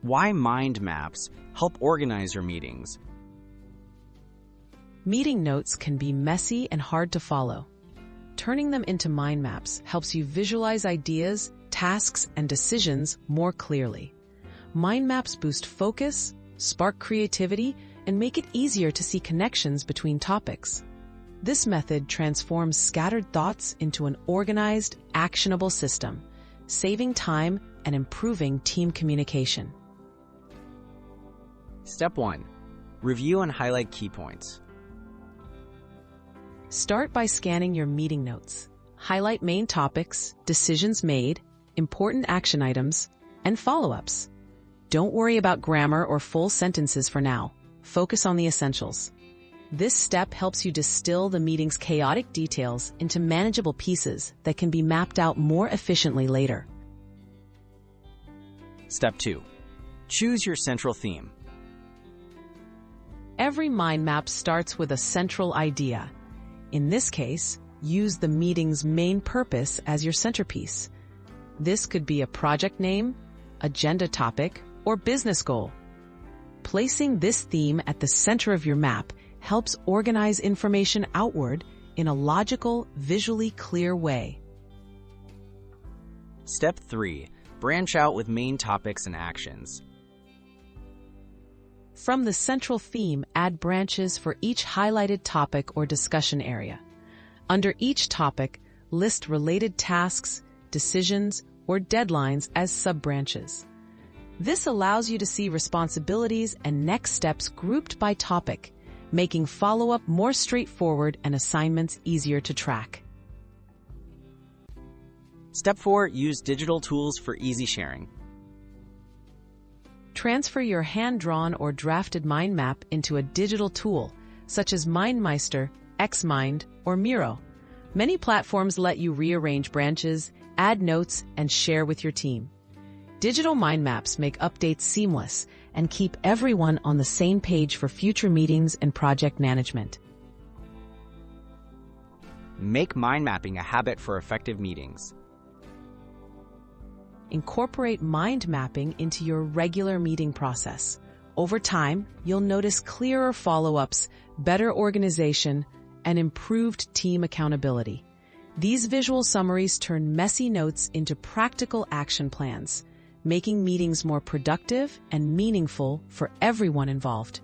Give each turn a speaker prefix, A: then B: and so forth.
A: Why mind maps help organize your meetings?
B: Meeting notes can be messy and hard to follow. Turning them into mind maps helps you visualize ideas, tasks, and decisions more clearly. Mind maps boost focus, spark creativity, and make it easier to see connections between topics. This method transforms scattered thoughts into an organized, actionable system, saving time and improving team communication.
A: Step 1. Review and highlight key points.
B: Start by scanning your meeting notes. Highlight main topics, decisions made, important action items, and follow-ups. Don't worry about grammar or full sentences for now. Focus on the essentials. This step helps you distill the meeting's chaotic details into manageable pieces that can be mapped out more efficiently later.
A: Step 2. Choose your central theme.
B: Every mind map starts with a central idea. In this case, use the meeting's main purpose as your centerpiece. This could be a project name, agenda topic, or business goal. Placing this theme at the center of your map helps organize information outward in a logical, visually clear way.
A: Step 3. Branch out with main topics and actions.
B: From the central theme, add branches for each highlighted topic or discussion area. Under each topic, list related tasks, decisions, or deadlines as sub-branches. This allows you to see responsibilities and next steps grouped by topic, making follow-up more straightforward and assignments easier to track.
A: Step 4. Use digital tools for easy sharing.
B: Transfer your hand-drawn or drafted mind map into a digital tool, such as MindMeister, Xmind, or Miro. Many platforms let you rearrange branches, add notes, and share with your team. Digital mind maps make updates seamless and keep everyone on the same page for future meetings and project management.
A: Make mind mapping a habit for effective meetings.
B: Incorporate mind mapping into your regular meeting process. Over time, you'll notice clearer follow-ups, better organization, and improved team accountability. These visual summaries turn messy notes into practical action plans, making meetings more productive and meaningful for everyone involved.